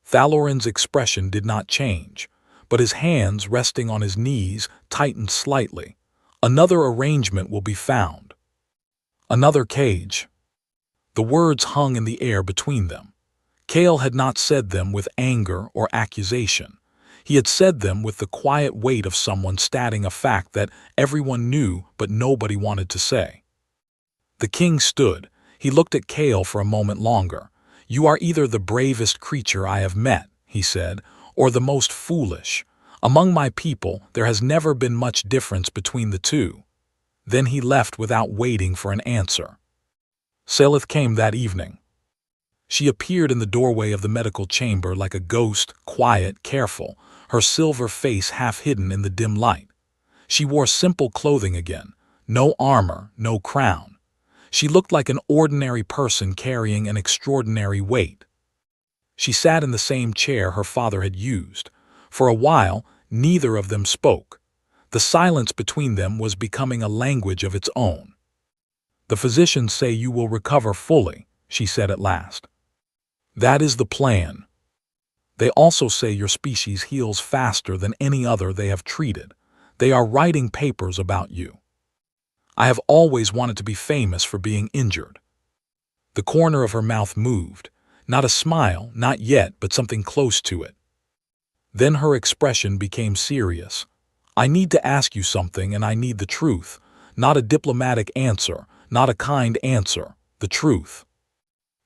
Speaker 1: Thalorin's expression did not change, but his hands resting on his knees tightened slightly. "Another arrangement will be found." "Another cage." The words hung in the air between them. Kael had not said them with anger or accusation. He had said them with the quiet weight of someone stating a fact that everyone knew but nobody wanted to say. The king stood. He looked at Kael for a moment longer. "You are either the bravest creature I have met," he said, "or the most foolish. Among my people, there has never been much difference between the two." Then he left without waiting for an answer. Selith came that evening. She appeared in the doorway of the medical chamber like a ghost, quiet, careful, her silver face half hidden in the dim light. She wore simple clothing again, no armor, no crown. She looked like an ordinary person carrying an extraordinary weight. She sat in the same chair her father had used. For a while, neither of them spoke. The silence between them was becoming a language of its own. "The physicians say you will recover fully," she said at last. "That is the plan. They also say your species heals faster than any other they have treated. They are writing papers about you. I have always wanted to be famous for being injured." The corner of her mouth moved. Not a smile, not yet, but something close to it. Then her expression became serious. "I need to ask you something, and I need the truth. Not a diplomatic answer, not a kind answer. The truth."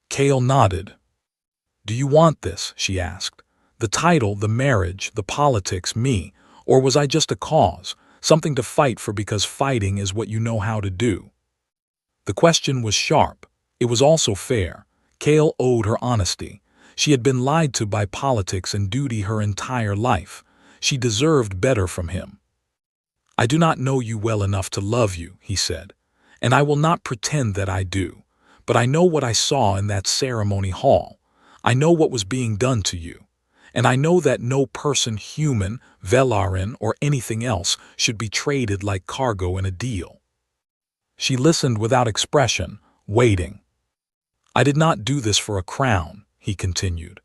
Speaker 1: Kael nodded. "Do you want this?" she asked. "The title, the marriage, the politics, me, or was I just a cause, something to fight for because fighting is what you know how to do?" The question was sharp. It was also fair. Kael owed her honesty. She had been lied to by politics and duty her entire life. She deserved better from him. "I do not know you well enough to love you," he said, "and I will not pretend that I do. But I know what I saw in that ceremony hall. I know what was being done to you. And I know that no person, human, Velarin, or anything else should be traded like cargo in a deal." She listened without expression, waiting. "I did not do this for a crown," he continued.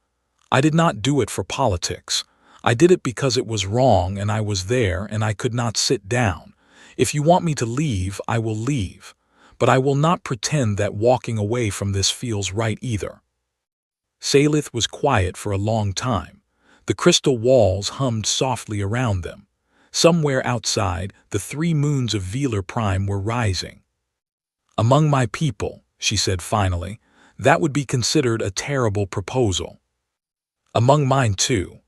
Speaker 1: "I did not do it for politics. I did it because it was wrong and I was there and I could not sit down. If you want me to leave, I will leave. But I will not pretend that walking away from this feels right either." Selith was quiet for a long time. The crystal walls hummed softly around them. Somewhere outside, the 3 moons of Velar Prime were rising. "Among my people," she said finally, "that would be considered a terrible proposal." "Among mine too."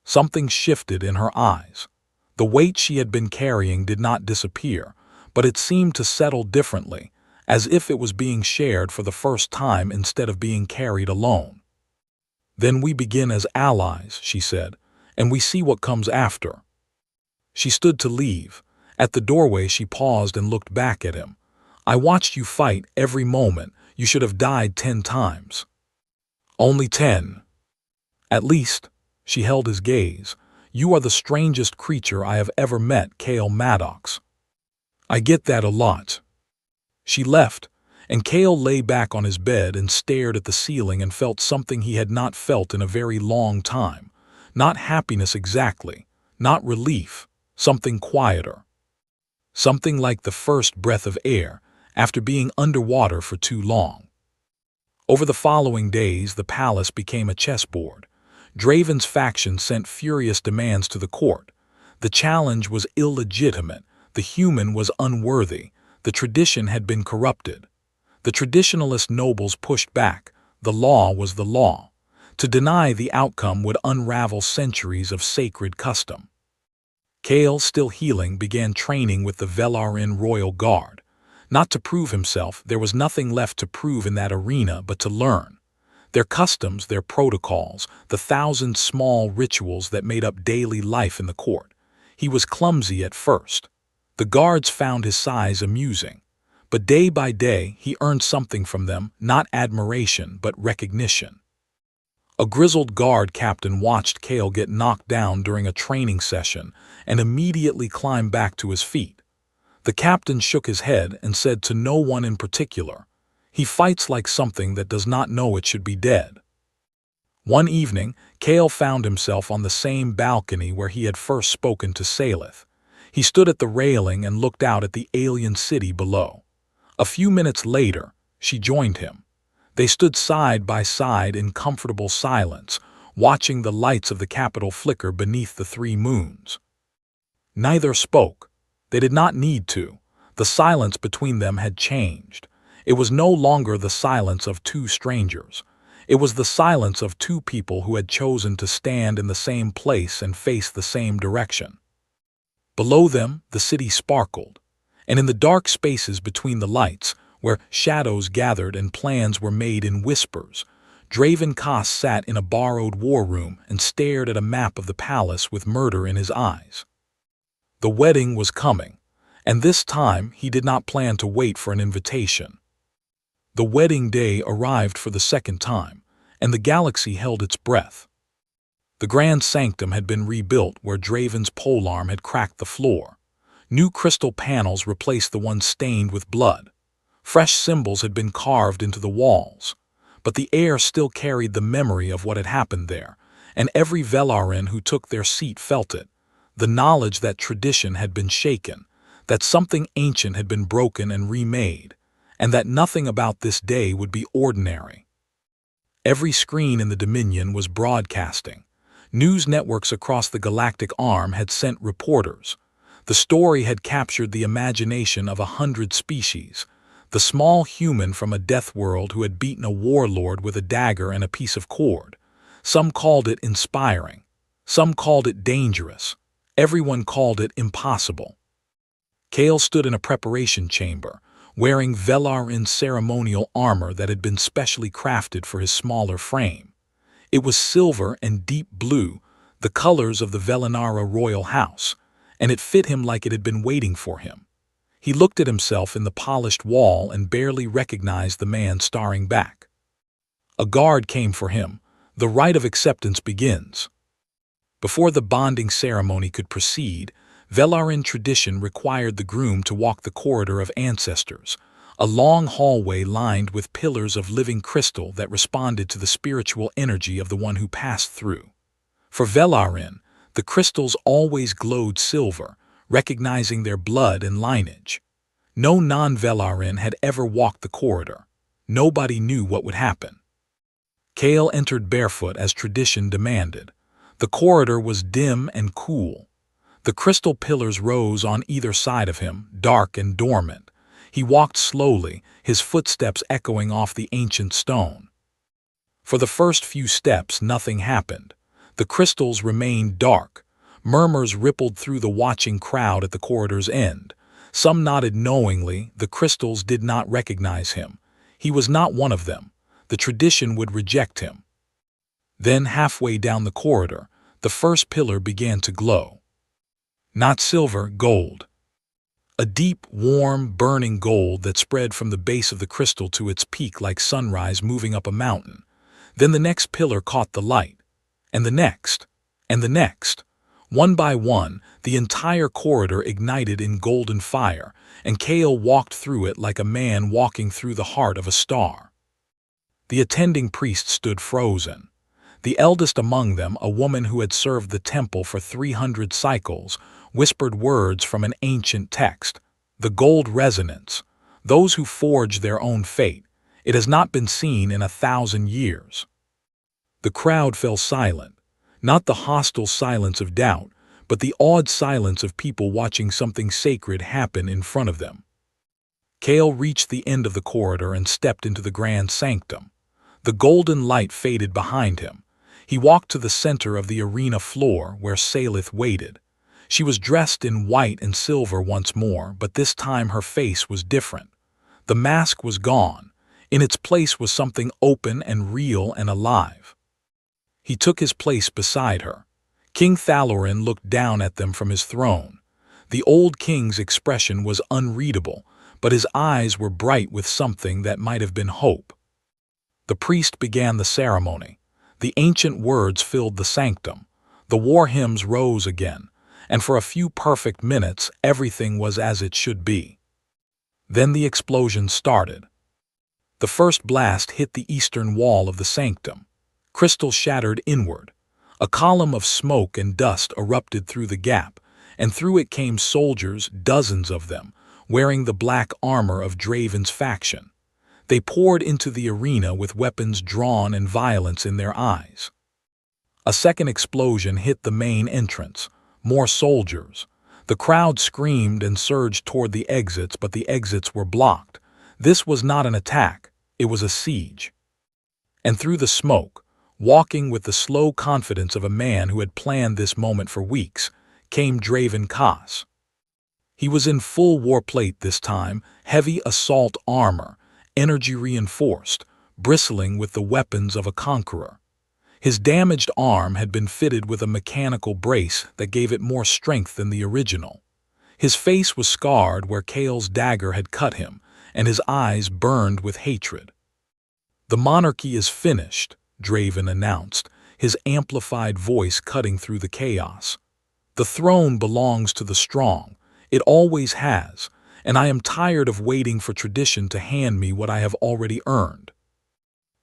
Speaker 1: Something shifted in her eyes. The weight she had been carrying did not disappear, but it seemed to settle differently, as if it was being shared for the first time instead of being carried alone. "Then we begin as allies," she said, "and we see what comes after." She stood to leave. At the doorway she paused and looked back at him. "I watched you fight every moment. You should have died 10 times. "Only 10. "At least," she held his gaze, "you are the strangest creature I have ever met, Kale Maddox." "I get that a lot." She left, and Kale lay back on his bed and stared at the ceiling and felt something he had not felt in a very long time. Not happiness exactly, not relief, something quieter. Something like the first breath of air after being underwater for too long. Over the following days, the palace became a chessboard. Draven's faction sent furious demands to the court. The challenge was illegitimate, the human was unworthy, the tradition had been corrupted. The traditionalist nobles pushed back. The law was the law. To deny the outcome would unravel centuries of sacred custom. Kale, still healing, began training with the Velarin Royal Guard. Not to prove himself, there was nothing left to prove in that arena but to learn. Their customs, their protocols, the 1,000 small rituals that made up daily life in the court. He was clumsy at first. The guards found his size amusing. But day by day, he earned something from them, not admiration, but recognition. A grizzled guard captain watched Kale get knocked down during a training session and immediately climbed back to his feet. The captain shook his head and said to no one in particular, "He fights like something that does not know it should be dead." One evening, Kale found himself on the same balcony where he had first spoken to Salith. He stood at the railing and looked out at the alien city below. A few minutes later, she joined him. They stood side by side in comfortable silence, watching the lights of the capital flicker beneath the 3 moons. Neither spoke. They did not need to. The silence between them had changed. It was no longer the silence of 2 strangers. It was the silence of 2 people who had chosen to stand in the same place and face the same direction. Below them, the city sparkled, and in the dark spaces between the lights, where shadows gathered and plans were made in whispers, Draven Koss sat in a borrowed war room and stared at a map of the palace with murder in his eyes. The wedding was coming, and this time he did not plan to wait for an invitation. The wedding day arrived for the second time, and the galaxy held its breath. The grand sanctum had been rebuilt where Draven's polearm had cracked the floor. New crystal panels replaced the ones stained with blood. Fresh symbols had been carved into the walls. But the air still carried the memory of what had happened there, and every Velarin who took their seat felt it. The knowledge that tradition had been shaken, that something ancient had been broken and remade, and that nothing about this day would be ordinary. Every screen in the Dominion was broadcasting. News networks across the galactic arm had sent reporters. The story had captured the imagination of 100 species. The small human from a death world who had beaten a warlord with a dagger and a piece of cord. Some called it inspiring. Some called it dangerous. Everyone called it impossible. Kale stood in a preparation chamber, wearing Velarin's ceremonial armor that had been specially crafted for his smaller frame. It was silver and deep blue, the colors of the Velinara royal house, and it fit him like it had been waiting for him. He looked at himself in the polished wall and barely recognized the man staring back. A guard came for him. The rite of acceptance begins. Before the bonding ceremony could proceed, Velarin tradition required the groom to walk the corridor of ancestors, a long hallway lined with pillars of living crystal that responded to the spiritual energy of the one who passed through. For Velarin, the crystals always glowed silver, recognizing their blood and lineage. No non-Velarin had ever walked the corridor. Nobody knew what would happen. Kale entered barefoot as tradition demanded. The corridor was dim and cool. The crystal pillars rose on either side of him, dark and dormant. He walked slowly, his footsteps echoing off the ancient stone. For the first few steps, nothing happened. The crystals remained dark. Murmurs rippled through the watching crowd at the corridor's end. Some nodded knowingly. The crystals did not recognize him. He was not one of them. The tradition would reject him. Then, halfway down the corridor, the first pillar began to glow. Not silver, gold. A deep, warm, burning gold that spread from the base of the crystal to its peak like sunrise moving up a mountain. Then the next pillar caught the light, and the next, and the next. One by one, the entire corridor ignited in golden fire, and Kale walked through it like a man walking through the heart of a star. The attending priests stood frozen. The eldest among them, a woman who had served the temple for 300 cycles, whispered words from an ancient text. The gold resonance. Those who forge their own fate. It has not been seen in 1,000 years. The crowd fell silent, not the hostile silence of doubt, but the awed silence of people watching something sacred happen in front of them. Kale reached the end of the corridor and stepped into the grand sanctum. The golden light faded behind him. He walked to the center of the arena floor where Salith waited. She was dressed in white and silver once more, but this time her face was different. The mask was gone. In its place was something open and real and alive. He took his place beside her. King Thalorin looked down at them from his throne. The old king's expression was unreadable, but his eyes were bright with something that might have been hope. The priest began the ceremony. The ancient words filled the sanctum. The war hymns rose again, and for a few perfect minutes everything was as it should be. Then the explosion started. The first blast hit the eastern wall of the sanctum. Crystal shattered inward. A column of smoke and dust erupted through the gap, and through it came soldiers, dozens of them, wearing the black armor of Draven's faction. They poured into the arena with weapons drawn and violence in their eyes. A second explosion hit the main entrance. More soldiers. The crowd screamed and surged toward the exits, but the exits were blocked. This was not an attack, it was a siege. And through the smoke, walking with the slow confidence of a man who had planned this moment for weeks, came Draven Kaas. He was in full warplate this time, heavy assault armor, energy reinforced, bristling with the weapons of a conqueror. His damaged arm had been fitted with a mechanical brace that gave it more strength than the original. His face was scarred where Kale's dagger had cut him, and his eyes burned with hatred. "The monarchy is finished," Draven announced, his amplified voice cutting through the chaos. "The throne belongs to the strong. It always has, and I am tired of waiting for tradition to hand me what I have already earned."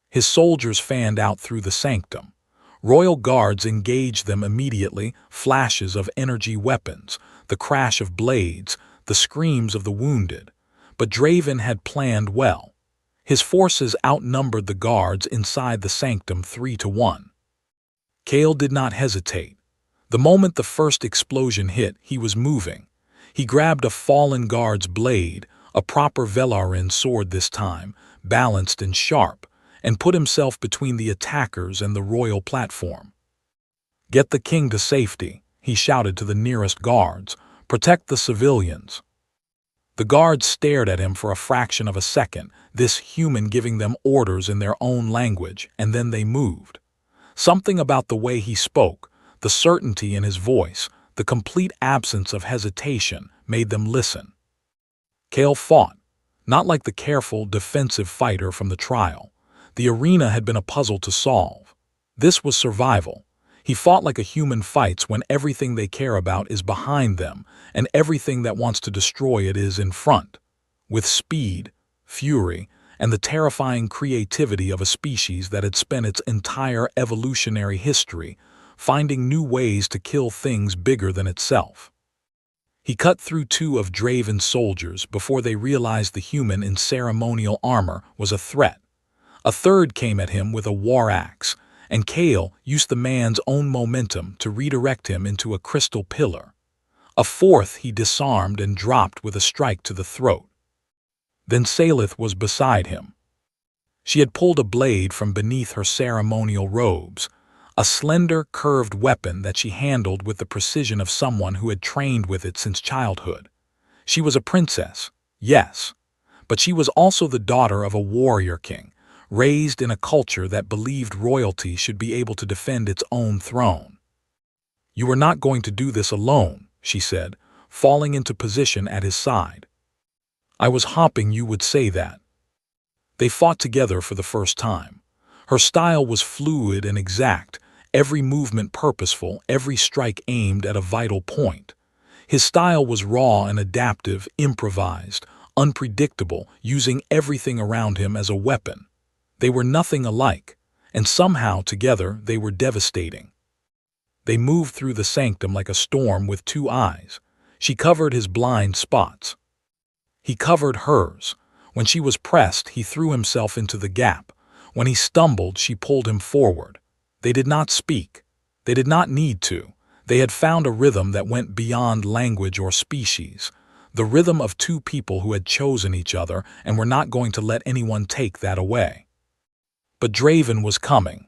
Speaker 1: His soldiers fanned out through the sanctum. Royal guards engaged them immediately, flashes of energy weapons, the crash of blades, the screams of the wounded. But Draven had planned well. His forces outnumbered the guards inside the sanctum 3-1. Kale did not hesitate. The moment the first explosion hit, he was moving. He grabbed a fallen guard's blade, a proper Velarin sword this time, balanced and sharp, and put himself between the attackers and the royal platform. "Get the king to safety," he shouted to the nearest guards. "Protect the civilians." The guards stared at him for a fraction of a second, this human giving them orders in their own language, and then they moved. Something about the way he spoke, the certainty in his voice, the complete absence of hesitation, made them listen. Kale fought, not like the careful, defensive fighter from the trial. The arena had been a puzzle to solve. This was survival. He fought like a human fights when everything they care about is behind them and everything that wants to destroy it is in front. With speed, fury, and the terrifying creativity of a species that had spent its entire evolutionary history finding new ways to kill things bigger than itself. He cut through two of Draven's soldiers before they realized the human in ceremonial armor was a threat. A third came at him with a war axe, and Kale used the man's own momentum to redirect him into a crystal pillar. A fourth he disarmed and dropped with a strike to the throat. Then Salith was beside him. She had pulled a blade from beneath her ceremonial robes, a slender, curved weapon that she handled with the precision of someone who had trained with it since childhood. She was a princess, yes, but she was also the daughter of a warrior king, raised in a culture that believed royalty should be able to defend its own throne. "You are not going to do this alone," she said, falling into position at his side. "I was hoping you would say that." They fought together for the first time. Her style was fluid and exact, every movement purposeful, every strike aimed at a vital point. His style was raw and adaptive, improvised, unpredictable, using everything around him as a weapon. They were nothing alike, and somehow together they were devastating. They moved through the sanctum like a storm with two eyes. She covered his blind spots. He covered hers. When she was pressed, he threw himself into the gap. When he stumbled, she pulled him forward. They did not speak. They did not need to. They had found a rhythm that went beyond language or species. The rhythm of two people who had chosen each other and were not going to let anyone take that away. But Draven was coming.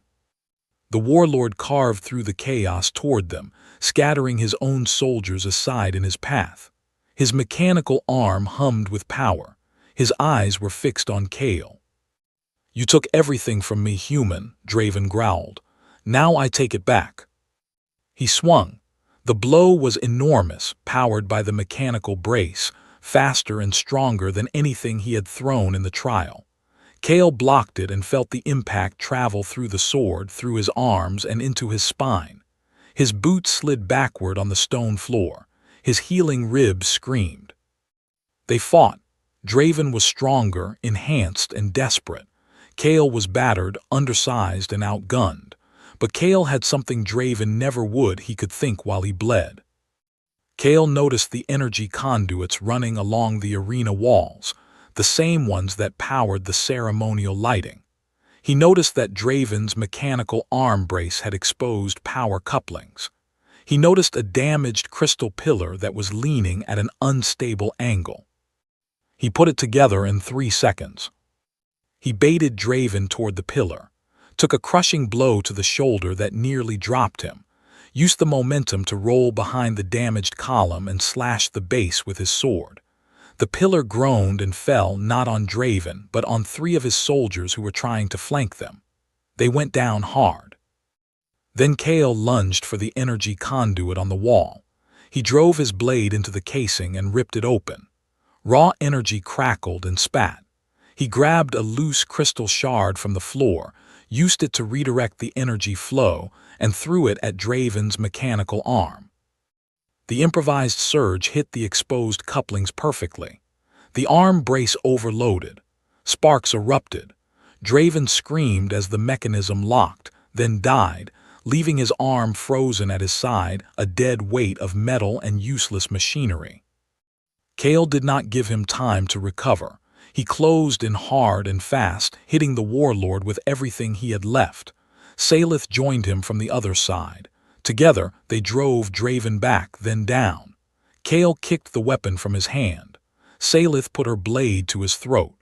Speaker 1: The warlord carved through the chaos toward them, scattering his own soldiers aside in his path. His mechanical arm hummed with power. His eyes were fixed on Kael. "You took everything from me, human," Draven growled. "Now I take it back." He swung. The blow was enormous, powered by the mechanical brace, faster and stronger than anything he had thrown in the trial. Kael blocked it and felt the impact travel through the sword, through his arms, and into his spine. His boots slid backward on the stone floor. His healing ribs screamed. They fought. Draven was stronger, enhanced, and desperate. Kael was battered, undersized, and outgunned. But Kael had something Draven never would. He could think while he bled. Kael noticed the energy conduits running along the arena walls, the same ones that powered the ceremonial lighting. He noticed that Draven's mechanical arm brace had exposed power couplings. He noticed a damaged crystal pillar that was leaning at an unstable angle. He put it together in 3 seconds. He baited Draven toward the pillar, took a crushing blow to the shoulder that nearly dropped him, used the momentum to roll behind the damaged column and slash the base with his sword. The pillar groaned and fell not on Draven, but on 3 of his soldiers who were trying to flank them. They went down hard. Then Kael lunged for the energy conduit on the wall. He drove his blade into the casing and ripped it open. Raw energy crackled and spat. He grabbed a loose crystal shard from the floor, used it to redirect the energy flow, and threw it at Draven's mechanical arm. The improvised surge hit the exposed couplings perfectly. The arm brace overloaded. Sparks erupted. Draven screamed as the mechanism locked, then died, leaving his arm frozen at his side, a dead weight of metal and useless machinery. Kael did not give him time to recover. He closed in hard and fast, hitting the warlord with everything he had left. Salith joined him from the other side. Together, they drove Draven back, then down. Kael kicked the weapon from his hand. Salith put her blade to his throat.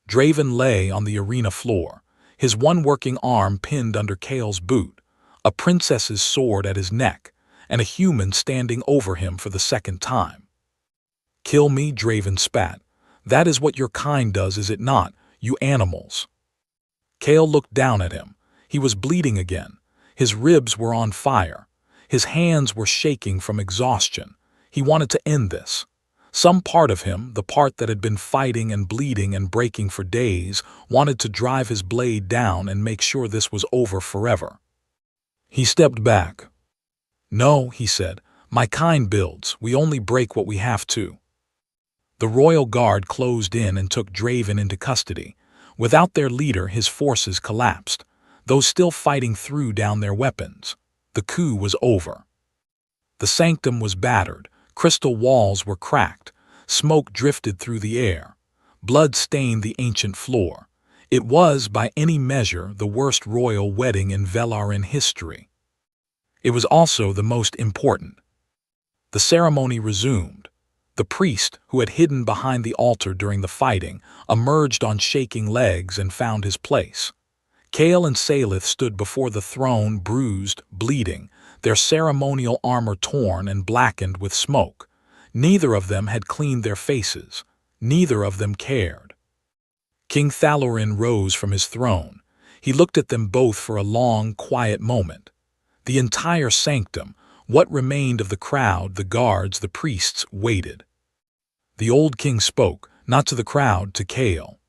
Speaker 1: Draven lay on the arena floor, his one working arm pinned under Kael's boot, a princess's sword at his neck, and a human standing over him for the second time. "Kill me," Draven spat. "That is what your kind does, is it not, you animals?" Kael looked down at him. He was bleeding again. His ribs were on fire. His hands were shaking from exhaustion. He wanted to end this. Some part of him, the part that had been fighting and bleeding and breaking for days, wanted to drive his blade down and make sure this was over forever. He stepped back. "No," he said, "my kind builds. We only break what we have to." The royal guard closed in and took Draven into custody. Without their leader, his forces collapsed. Those still fighting threw down their weapons. The coup was over. The sanctum was battered. Crystal walls were cracked. Smoke drifted through the air. Blood stained the ancient floor. It was, by any measure, the worst royal wedding in Velarin history. It was also the most important. The ceremony resumed. The priest, who had hidden behind the altar during the fighting, emerged on shaking legs and found his place. Kale and Salith stood before the throne, bruised, bleeding, their ceremonial armor torn and blackened with smoke. Neither of them had cleaned their faces. Neither of them cared. King Thalorin rose from his throne. He looked at them both for a long, quiet moment. The entire sanctum, what remained of the crowd, the guards, the priests, waited. The old king spoke, not to the crowd, to Kale.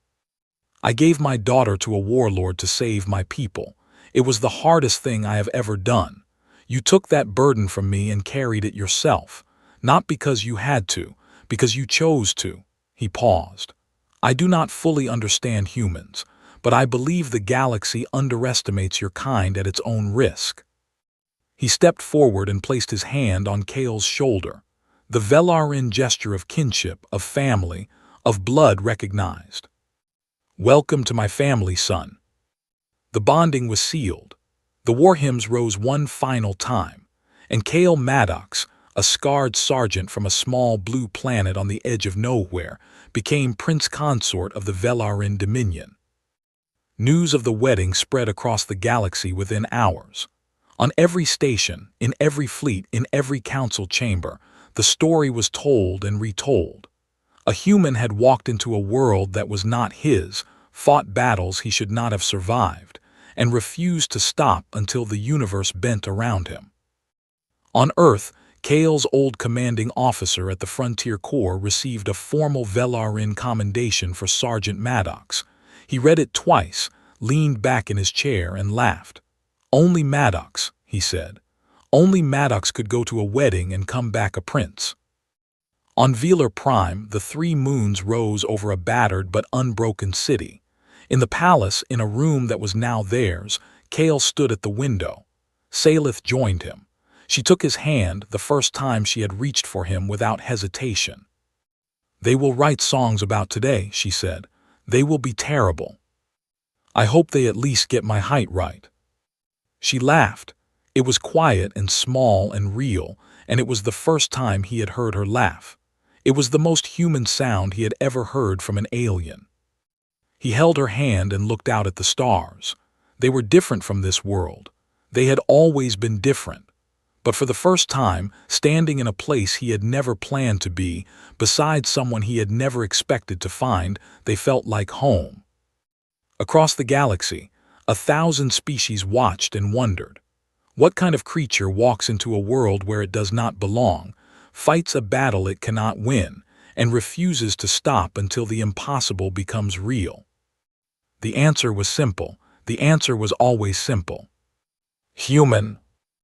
Speaker 1: "I gave my daughter to a warlord to save my people. It was the hardest thing I have ever done. You took that burden from me and carried it yourself, not because you had to, because you chose to." He paused. "I do not fully understand humans, but I believe the galaxy underestimates your kind at its own risk." He stepped forward and placed his hand on Kale's shoulder, the Velarin gesture of kinship, of family, of blood recognized. "Welcome to my family, son." The bonding was sealed. The war hymns rose one final time, and Kale Maddox, a scarred sergeant from a small blue planet on the edge of nowhere, became prince consort of the Velarin Dominion. News of the wedding spread across the galaxy within hours. On every station, in every fleet, in every council chamber, the story was told and retold. A human had walked into a world that was not his, fought battles he should not have survived, and refused to stop until the universe bent around him. On Earth, Kale's old commanding officer at the Frontier Corps received a formal Velarin commendation for Sergeant Maddox. He read it twice, leaned back in his chair, and laughed. "Only Maddox," he said. "Only Maddox could go to a wedding and come back a prince." On Velar Prime, the 3 moons rose over a battered but unbroken city. In the palace, in a room that was now theirs, Kale stood at the window. Salith joined him. She took his hand, the first time she had reached for him, without hesitation. "They will write songs about today," she said. "They will be terrible. I hope they at least get my height right." She laughed. It was quiet and small and real, and it was the first time he had heard her laugh. It was the most human sound he had ever heard from an alien. He held her hand and looked out at the stars. They were different from this world. They had always been different. But for the first time, standing in a place he had never planned to be, beside someone he had never expected to find, they felt like home. Across the galaxy, 1,000 species watched and wondered. What kind of creature walks into a world where it does not belong, fights a battle it cannot win, and refuses to stop until the impossible becomes real? The answer was simple. The answer was always simple. Human.